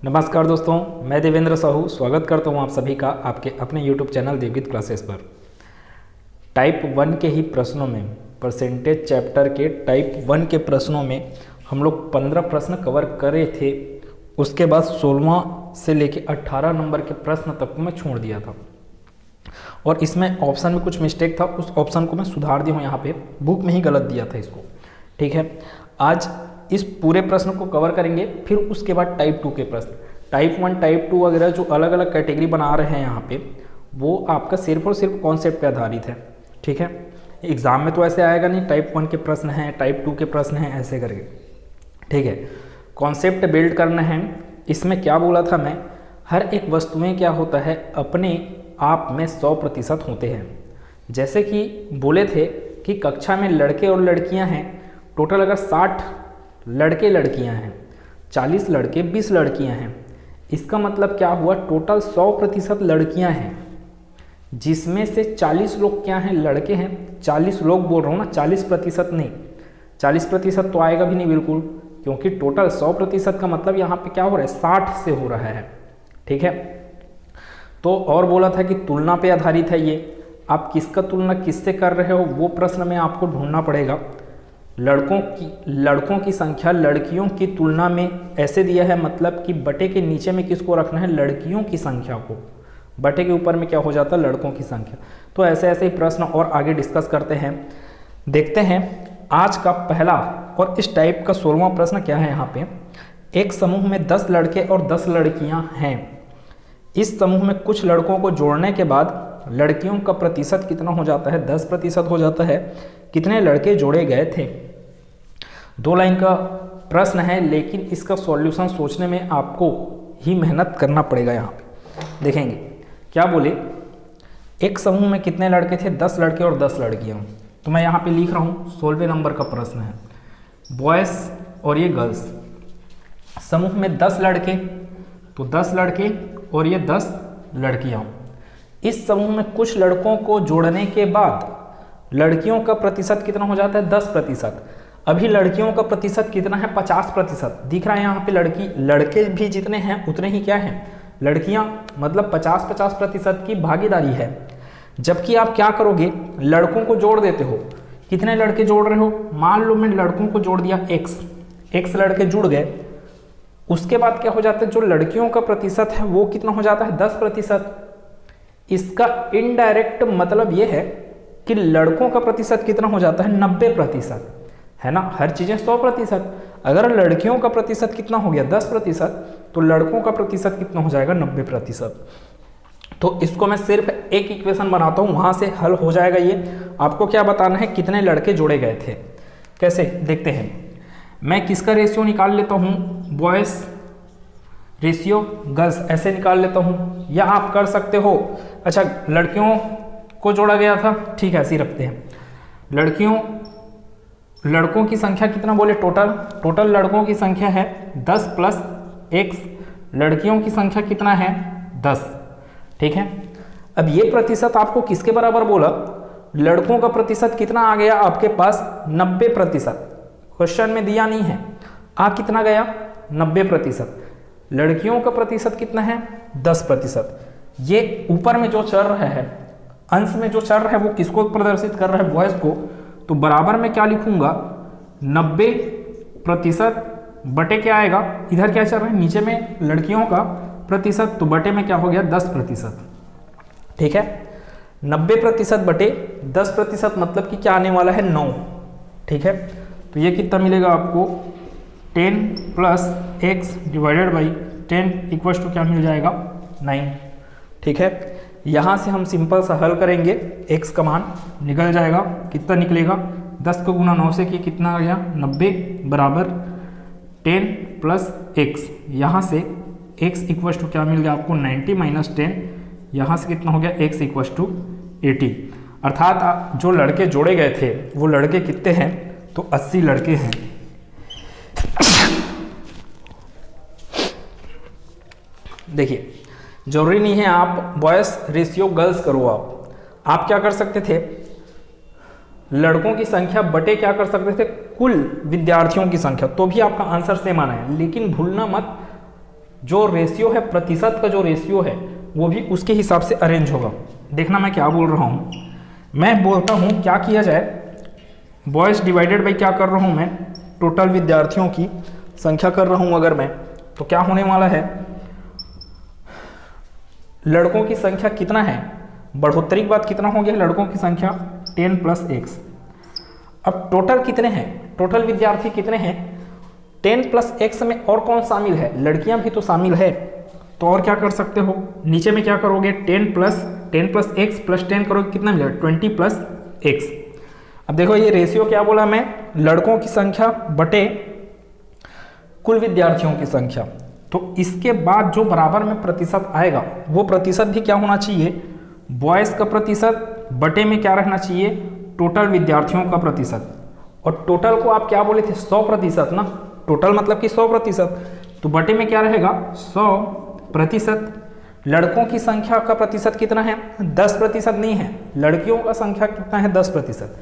नमस्कार दोस्तों, मैं देवेंद्र साहू स्वागत करता हूं आप सभी का आपके अपने YouTube चैनल देवगीत क्लासेस पर। टाइप 1 के ही प्रश्नों में, परसेंटेज चैप्टर के टाइप 1 के प्रश्नों में हम लोग 15 प्रश्न कवर करे थे। उसके बाद 16 से लेके 18 नंबर के प्रश्न तक को मैं छोड़ दिया था और इसमें ऑप्शन में कुछ मिस्टेक था, उस ऑप्शन को मैं सुधार दिया हूँ। यहाँ पे बुक में ही गलत दिया था इसको, ठीक है। आज इस पूरे प्रश्न को कवर करेंगे, फिर उसके बाद टाइप 2 के प्रश्न, टाइप 1 टाइप 2 वगैरह जो अलग अलग कैटेगरी बना रहे हैं यहाँ पे, वो आपका सिर्फ और सिर्फ कॉन्सेप्ट पे आधारित है, ठीक है। एग्जाम में तो ऐसे आएगा नहीं टाइप 1 के प्रश्न हैं, टाइप 2 के प्रश्न हैं, ऐसे करके, ठीक है। कॉन्सेप्ट बिल्ड करना है। इसमें क्या बोला था मैं, हर एक वस्तु में क्या होता है, अपने आप में 100% होते हैं। जैसे कि बोले थे कि कक्षा में लड़के और लड़कियां हैं, टोटल अगर 60 लड़के लड़कियां हैं, 40 लड़के 20 लड़कियां हैं, इसका मतलब क्या हुआ, टोटल 100% लड़कियां हैं, जिसमें से 40 लोग क्या हैं, लड़के हैं। 40 लोग बोल रहा हूँ ना, 40% नहीं, 40% तो आएगा भी नहीं बिल्कुल, क्योंकि टोटल 100% का मतलब यहाँ पे क्या हो रहा है, 60 से हो रहा है, ठीक है। तो और बोला था कि तुलना पे आधारित है ये, आप किसका तुलना किससे कर रहे हो वो प्रश्न में आपको ढूंढना पड़ेगा। लड़कों की संख्या लड़कियों की तुलना में ऐसे दिया है, मतलब कि बटे के नीचे में किसको रखना है, लड़कियों की संख्या को, बटे के ऊपर में क्या हो जाता है, लड़कों की संख्या। तो ऐसे ऐसे ही प्रश्न और आगे डिस्कस करते हैं। देखते हैं आज का पहला और इस टाइप का 16वां प्रश्न क्या है। यहाँ पे एक समूह में 10 लड़के और 10 लड़कियां हैं। इस समूह में कुछ लड़कों को जोड़ने के बाद लड़कियों का प्रतिशत कितना हो जाता है, 10% हो जाता है। कितने लड़के जोड़े गए थे। 2 लाइन का प्रश्न है, लेकिन इसका सॉल्यूशन सोचने में आपको ही मेहनत करना पड़ेगा। यहाँ पे देखेंगे क्या बोले, एक समूह में कितने लड़के थे, 10 लड़के और 10 लड़कियां। तो मैं यहाँ पे लिख रहा हूँ 16वें नंबर का प्रश्न है, बॉयज़ और ये गर्ल्स। समूह में 10 लड़के, तो 10 लड़के और ये 10 लड़कियां। इस समूह में कुछ लड़कों को जोड़ने के बाद लड़कियों का प्रतिशत कितना हो जाता है, 10%। अभी लड़कियों का प्रतिशत कितना है, 50% दिख रहा है यहाँ पे। लड़के भी जितने हैं उतने ही क्या हैं, लड़कियां, मतलब 50-50% की भागीदारी है। जबकि आप क्या करोगे, लड़कों को जोड़ देते हो। कितने लड़के जोड़ रहे हो, मान लो मैं लड़कों को जोड़ दिया x लड़के जुड़ गए। उसके बाद क्या हो जाता है, जो लड़कियों का प्रतिशत है वो कितना हो जाता है, 10%। इसका इनडायरेक्ट मतलब ये है कि लड़कों का प्रतिशत कितना हो जाता है, 90%, है ना। हर चीजें 100%। अगर लड़कियों का प्रतिशत कितना हो गया, 10%, तो लड़कों का प्रतिशत कितना हो जाएगा, 90%। तो इसको मैं सिर्फ एक इक्वेशन बनाता हूं, वहां से हल हो जाएगा ये। आपको क्या बताना है, कितने लड़के जोड़े गए थे। कैसे देखते हैं, मैं किसका रेशियो निकाल लेता हूं, बॉयज रेशियो गर्ल्स ऐसे निकाल लेता हूं, या आप कर सकते हो, अच्छा लड़कियों को जोड़ा गया था, ठीक है ऐसे ही रखते हैं। लड़कों की संख्या कितना बोले, टोटल लड़कों की संख्या है 10 + x, लड़कियों की संख्या कितना है, 10, ठीक है। अब ये प्रतिशत आपको किसके बराबर बोला, लड़कों का प्रतिशत कितना आ गया आपके पास, 90%। क्वेश्चन में दिया नहीं है, आ कितना गया, 90%। लड़कियों का प्रतिशत कितना है, 10%। ये ऊपर में जो चल रहा है, अंश में जो चल रहा है, वो किसको प्रदर्शित कर रहा है, बॉयज को। तो बराबर में क्या लिखूंगा, 90% बटे क्या आएगा, इधर क्या चल रहा है, नीचे में लड़कियों का प्रतिशत, तो बटे में क्या हो गया, 10%, ठीक है। 90% बटे 10% मतलब कि क्या आने वाला है, 9, ठीक है। तो ये कितना मिलेगा आपको, 10 + x / 10 = क्या मिल जाएगा, 9, ठीक है। यहाँ से हम सिंपल सा हल करेंगे, x का मान निकल जाएगा, कितना निकलेगा, 10 को गुना 9 से किया कितना आ गया, 90 बराबर 10 + x। यहाँ से x = क्या मिल गया आपको, 90 - 10, यहाँ से कितना हो गया, x = 80। अर्थात जो लड़के जोड़े गए थे वो लड़के कितने हैं, तो 80 लड़के हैं। देखिए जरूरी नहीं है आप बॉयज रेशियो गर्ल्स करो, आप क्या कर सकते थे, लड़कों की संख्या बटे क्या कर सकते थे, कुल विद्यार्थियों की संख्या, तो भी आपका आंसर सेम आना है। लेकिन भूलना मत जो रेशियो है, प्रतिशत का जो रेशियो है वो भी उसके हिसाब से अरेंज होगा। देखना मैं क्या बोल रहा हूँ, मैं बोलता हूँ क्या किया जाए, बॉयज़ डिवाइडेड बाई क्या कर रहा हूँ मैं, टोटल विद्यार्थियों की संख्या कर रहा हूँ अगर मैं, तो क्या होने वाला है, लड़कों की संख्या कितना है, बढ़ोतरी के बाद कितना हो गया लड़कों की संख्या 10 + x। अब टोटल कितने हैं, टोटल विद्यार्थी कितने हैं, 10 + x में और कौन शामिल है, लड़कियां भी तो शामिल है। तो और क्या कर सकते हो, नीचे में क्या करोगे, 10 + x + 10 करोगे, कितना मिलेगा, 20 + x। अब देखो ये रेशियो क्या बोला मैं, लड़कों की संख्या बटे कुल विद्यार्थियों की संख्या। तो इसके बाद जो बराबर में प्रतिशत आएगा वो प्रतिशत भी क्या होना चाहिए, बॉयज़ का प्रतिशत बटे में क्या रहना चाहिए, टोटल विद्यार्थियों का प्रतिशत। और टोटल को आप क्या बोले थे, 100% ना, टोटल मतलब कि 100%, तो बटे में क्या रहेगा 100%। लड़कों की संख्या का प्रतिशत कितना है, 10% नहीं है, लड़कियों का संख्या कितना है 10%,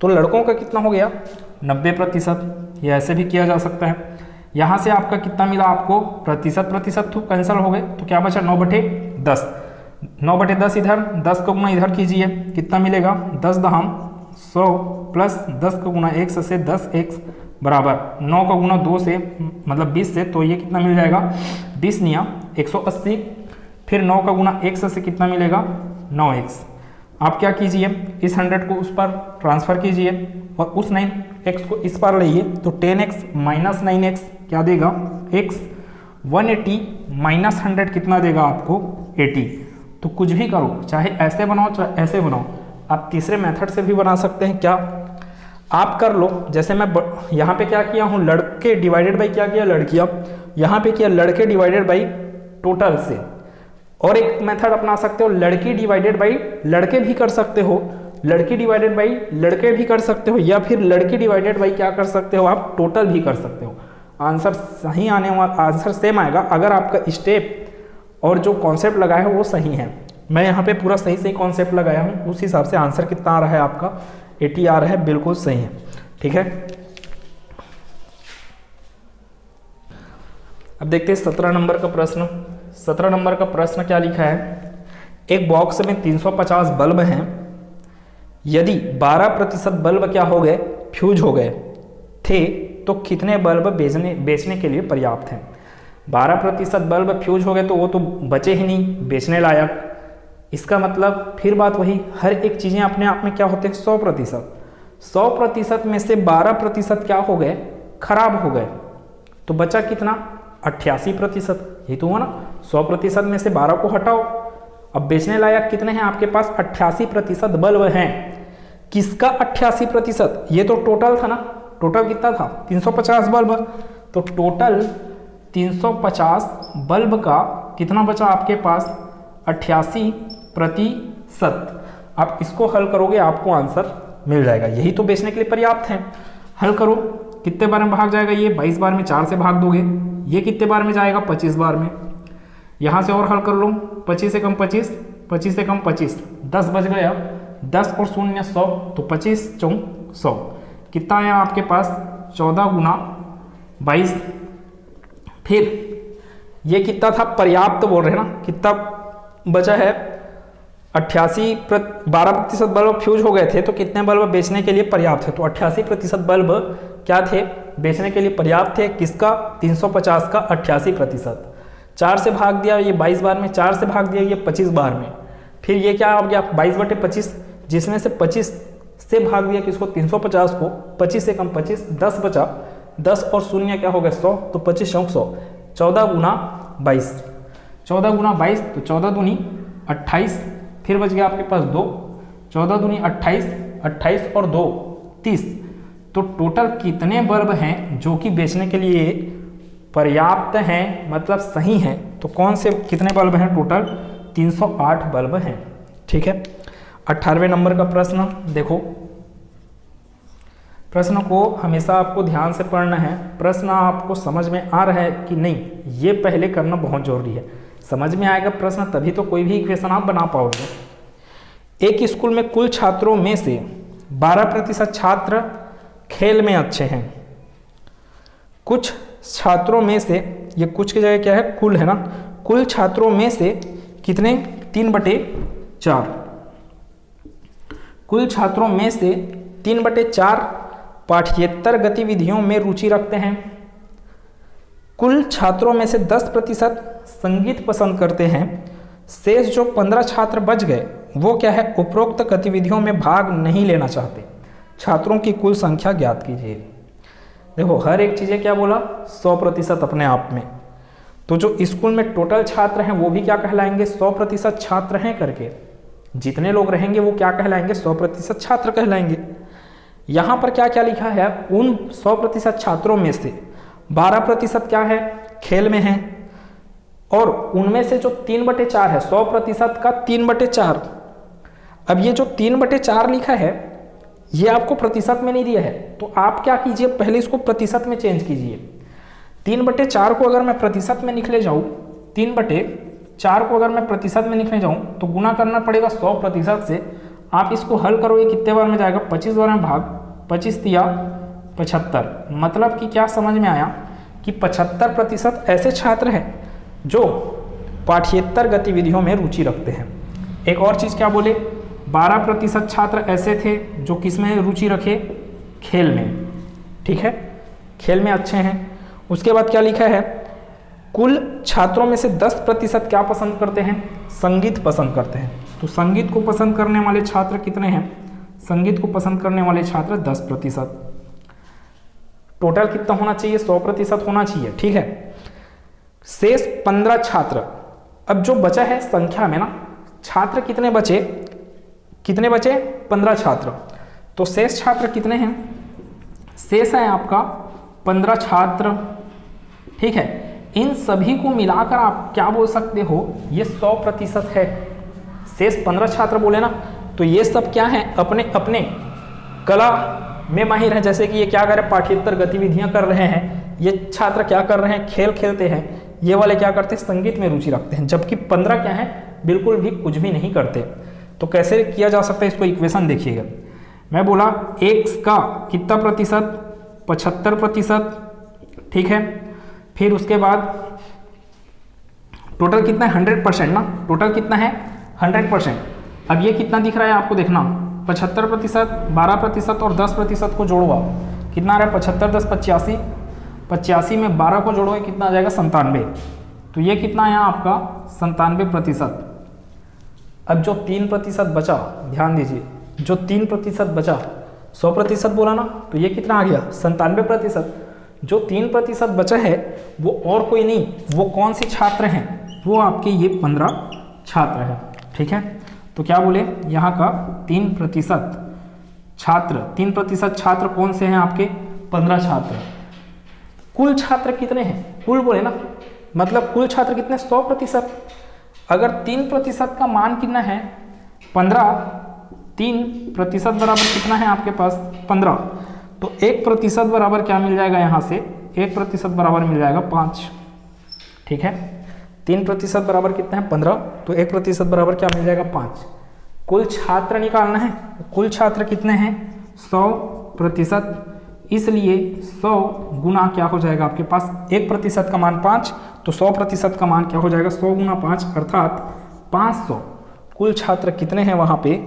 तो लड़कों का कितना हो गया 90%। ये ऐसे भी किया जा सकता है। यहाँ से आपका कितना मिला, आपको प्रतिशत तो कैंसिल हो गए, तो क्या बचा 9/10, 9/10 इधर, 10 का गुना इधर कीजिए, कितना मिलेगा 10 दहम 100 प्लस 10 का गुना 1 से 10x बराबर 9 का गुना 2 से मतलब 20 से, तो ये कितना मिल जाएगा 20 निया 180, फिर 9 का गुना 1 से कितना मिलेगा 9x। आप क्या कीजिए, इस 100 को उस पर ट्रांसफ़र कीजिए और उस 9x को इस पर लाइए, तो 10x - 9x क्या देगा x, 180 - 100 कितना देगा आपको 80। तो कुछ भी करो, चाहे ऐसे बनाओ चाहे ऐसे बनाओ, आप तीसरे मेथड से भी बना सकते हैं। क्या आप कर लो, जैसे मैं यहाँ पे क्या किया हूँ, लड़के डिवाइडेड बाई क्या किया लड़कियाँ, यहाँ पे किया लड़के डिवाइडेड बाई टोटल से। और एक मेथड अपना सकते हो, लड़की डिवाइडेड बाई लड़के भी कर सकते हो, लड़की डिवाइडेड बाई लड़के भी कर सकते हो, या फिर लड़की डिवाइडेड बाई क्या कर सकते हो आप, टोटल भी कर सकते हो। आंसर सही आने वाला, आंसर सेम आएगा अगर आपका स्टेप और जो कॉन्सेप्ट लगाया है वो सही है। मैं यहाँ पे पूरा सही कॉन्सेप्ट लगाया हूँ, उस हिसाब से आंसर कितना आ रहा है आपका 80 आ रहा है, बिल्कुल सही है। ठीक है, अब देखते हैं 17 नंबर का प्रश्न। 17 नंबर का प्रश्न क्या लिखा है, एक बॉक्स में 350 बल्ब हैं, यदि 12% बल्ब क्या हो गए, फ्यूज हो गए थे, तो कितने बल्ब बेचने के लिए पर्याप्त हैं। 12% बल्ब फ्यूज हो गए तो वो तो बचे ही नहीं बेचने लायक। इसका मतलब फिर बात वही, हर एक चीज़ें अपने आप में क्या होते हैं 100%। 100% में से 12% क्या हो गए, खराब हो गए, तो बचा कितना 88%। यही तो हुआ ना, 100% में से 12 को हटाओ, अब बेचने लायक कितने हैं आपके पास 88% बल्ब हैं। किसका 88%, ये तो टोटल था ना, टोटल कितना था 350 बल्ब, तो टोटल 350 बल्ब का कितना बचा आपके पास 88%। आप इसको हल करोगे आपको आंसर मिल जाएगा, यही तो बेचने के लिए पर्याप्त है। हल करो, कितने बार में भाग जाएगा ये 22 बार में 4 से भाग दोगे, ये कितने बार में जाएगा 25 बार में। यहाँ से और हल कर लो, 25 से कम 25, 25 से कम 25, 10 बच गया, 10 और 0 100, तो 25 × 100 कितना आया आपके पास 14 गुना 22। फिर ये कितना था पर्याप्त बोल रहे हैं ना, कितना बचा है 12% बल्ब फ्यूज हो गए थे, तो कितने बल्ब बेचने के लिए पर्याप्त है, तो 88% बल्ब क्या थे बेचने के लिए पर्याप्त थे। किसका 350 का 88%। 4 से भाग दिया ये 22 बार में, 4 से भाग दिया ये 25 बार में, फिर ये क्या हो गया 22/25, जिसमें से 25 से भाग दिया किसको 350 को, 25 से कम 25, 10 बचा, 10 और 0 क्या हो गया 100, तो 25 × 100, 14 गुना 22, 14 गुना 22, तो 14 दूनी 28, फिर बच गया आपके पास 2, 14 दूनी 28, 28 और 2 30, तो टोटल कितने बल्ब हैं जो कि बेचने के लिए पर्याप्त हैं, मतलब सही हैं, तो कौन से कितने बल्ब हैं टोटल 308 बल्ब हैं। ठीक है, 18वें नंबर का प्रश्न देखो, प्रश्न को हमेशा आपको ध्यान से पढ़ना है, प्रश्न आपको समझ में आ रहा है कि नहीं ये पहले करना बहुत जरूरी है। समझ में आएगा प्रश्न तभी तो कोई भी इक्वेशन आप बना पाओगे। एक स्कूल में कुल छात्रों में से 12% छात्र खेल में अच्छे हैं, कुछ छात्रों में से ये कुछ की जगह क्या है, कुल है ना, कुल छात्रों में से कितने, 3/4, कुल छात्रों में से 3/4 पाठ्येतर गतिविधियों में रुचि रखते हैं। कुल छात्रों में से 10% संगीत पसंद करते हैं। शेष जो 15 छात्र बच गए वो क्या है, उपरोक्त गतिविधियों में भाग नहीं लेना चाहते। छात्रों की कुल संख्या ज्ञात कीजिए। देखो हर एक चीज़ें क्या बोला, 100% अपने आप में। तो जो स्कूल में टोटल छात्र हैं वो भी क्या कहलाएंगे, 100% छात्र हैं करके। जितने लोग रहेंगे वो क्या कहलाएंगे, 100% छात्र कहलाएंगे। यहाँ पर क्या क्या लिखा है, उन 100% छात्रों में से 12% क्या है, खेल में है, और उनमें से जो 3/4 है, 100% का 3/4। अब ये जो 3/4 लिखा है ये आपको प्रतिशत में नहीं दिया है, तो आप क्या कीजिए, पहले इसको प्रतिशत में चेंज कीजिए। 3/4 को अगर मैं प्रतिशत में लिखने जाऊँ, 3/4 को अगर मैं प्रतिशत में लिखने जाऊँ तो गुना करना पड़ेगा 100% से। आप इसको हल करोगे कितने बार में जाएगा, 25 बार में भाग, 25 तिया 75। मतलब कि क्या समझ में आया कि 75% ऐसे छात्र हैं जो पाठ्येतर गतिविधियों में रुचि रखते हैं। एक और चीज़ क्या बोले, 12% छात्र ऐसे थे जो किस में रुचि रखे, खेल में। ठीक है, खेल में अच्छे हैं। उसके बाद क्या लिखा है, कुल छात्रों में से 10% क्या पसंद करते हैं, संगीत पसंद करते हैं। तो संगीत को पसंद करने वाले छात्र कितने हैं, संगीत को पसंद करने वाले छात्र 10%। टोटल कितना होना चाहिए, 100% होना चाहिए। ठीक है, शेष 15 छात्र। अब जो बचा है संख्या में ना, छात्र कितने बचे, 15 छात्र। तो शेष छात्र कितने हैं, शेष है आपका 15 छात्र। ठीक है, इन सभी को मिलाकर आप क्या बोल सकते हो, ये 100% है। शेष 15 छात्र बोले ना, तो ये सब क्या है, अपने अपने कला में माहिर हैं। जैसे कि ये क्या कर रहे हैं, पाठ्येतर गतिविधियां कर रहे हैं। ये छात्र क्या कर रहे हैं, खेल खेलते हैं। ये वाले क्या करते हैं, संगीत में रुचि रखते हैं। जबकि 15 क्या है, बिल्कुल भी कुछ भी नहीं करते। तो कैसे किया जा सकता है, इसको इक्वेशन देखिएगा। मैं बोला x का कितना प्रतिशत, 75%। ठीक है, फिर उसके बाद टोटल कितना है, 100% ना, टोटल कितना है 100%। अब ये कितना दिख रहा है आपको, देखना 75%, 12% और 10% को जोड़वा, कितना आ रहा है, 75 10 85, 85 में 12 को जोड़ोगे कितना आ जाएगा, 97। तो ये कितना आया आपका, 97%। अब जो 3% बचा, ध्यान दीजिए, जो 3% बचा, 100% बोला ना, तो ये कितना आ गया, 97%। जो 3% बचा है वो और कोई नहीं, वो कौन से छात्र हैं, वो आपके ये 15 छात्र हैं। ठीक है, तो क्या बोले, यहाँ का 3% छात्र, 3% छात्र कौन से हैं आपके, 15 छात्र। कुल छात्र कितने हैं, कुल बोले ना, मतलब कुल छात्र कितने, 100%। अगर 3% का मान कितना है, 15, 3% बराबर कितना है आपके पास, 15। तो 1% बराबर क्या मिल जाएगा, यहाँ से 1% बराबर मिल जाएगा 5। ठीक है, 3% बराबर कितना है, 15। तो 1% बराबर क्या मिल जाएगा, 5। कुल छात्र निकालना है, कुल छात्र कितने हैं, 100%। इसलिए 100 गुना क्या हो जाएगा आपके पास, 1% का मान 5, तो 100% का मान क्या हो जाएगा, 100 गुना 5 अर्थात 500। कुल छात्र कितने हैं वहाँ पे,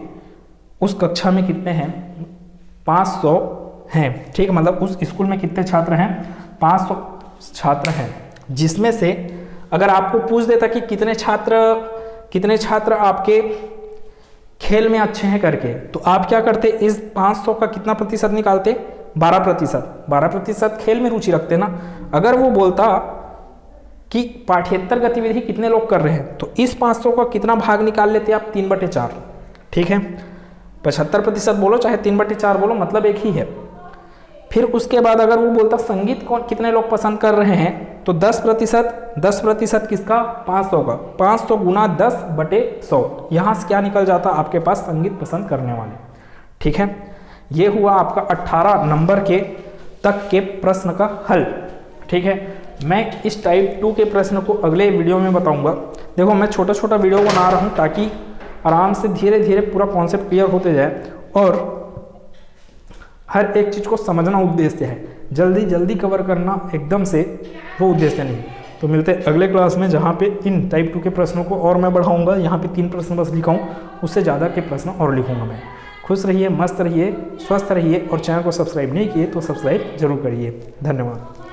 उस कक्षा में कितने हैं, 500 हैं। ठीक, मतलब उस स्कूल में कितने छात्र हैं, 500 छात्र हैं। जिसमें से अगर आपको पूछ देता कि कितने छात्र आपके खेल में अच्छे हैं करके, तो आप क्या करते, इस 500 का कितना प्रतिशत निकालते, 12%। 12% खेल में रुचि रखते ना। अगर वो बोलता कि पाठ्येतर गतिविधि कितने लोग कर रहे हैं, तो इस 500 का कितना भाग निकाल लेते आप, 3/4। ठीक है, 75% बोलो चाहे 3/4 बोलो, मतलब एक ही है। फिर उसके बाद अगर वो बोलता संगीत कौन कितने लोग पसंद कर रहे हैं, तो 10% किसका, 500 का, 500 गुना 10/100। यहाँ से क्या निकल जाता आपके पास, संगीत पसंद करने वाले। ठीक है, ये हुआ आपका 18 नंबर के तक के प्रश्न का हल। ठीक है, मैं इस टाइप 2 के प्रश्न को अगले वीडियो में बताऊंगा। देखो मैं छोटा छोटा वीडियो बना रहा हूँ ताकि आराम से धीरे धीरे पूरा कॉन्सेप्ट क्लियर होते जाए, और हर एक चीज़ को समझना उद्देश्य है। जल्दी जल्दी कवर करना एकदम से वो उद्देश्य नहीं। तो मिलते हैं अगले क्लास में, जहाँ पे इन टाइप 2 के प्रश्नों को और मैं बढ़ाऊंगा। यहाँ पे 3 प्रश्न बस लिखा हूँ, उससे ज़्यादा के प्रश्न और लिखूंगा मैं। खुश रहिए, मस्त रहिए, स्वस्थ रहिए, और चैनल को सब्सक्राइब नहीं किए तो सब्सक्राइब जरूर करिए। धन्यवाद।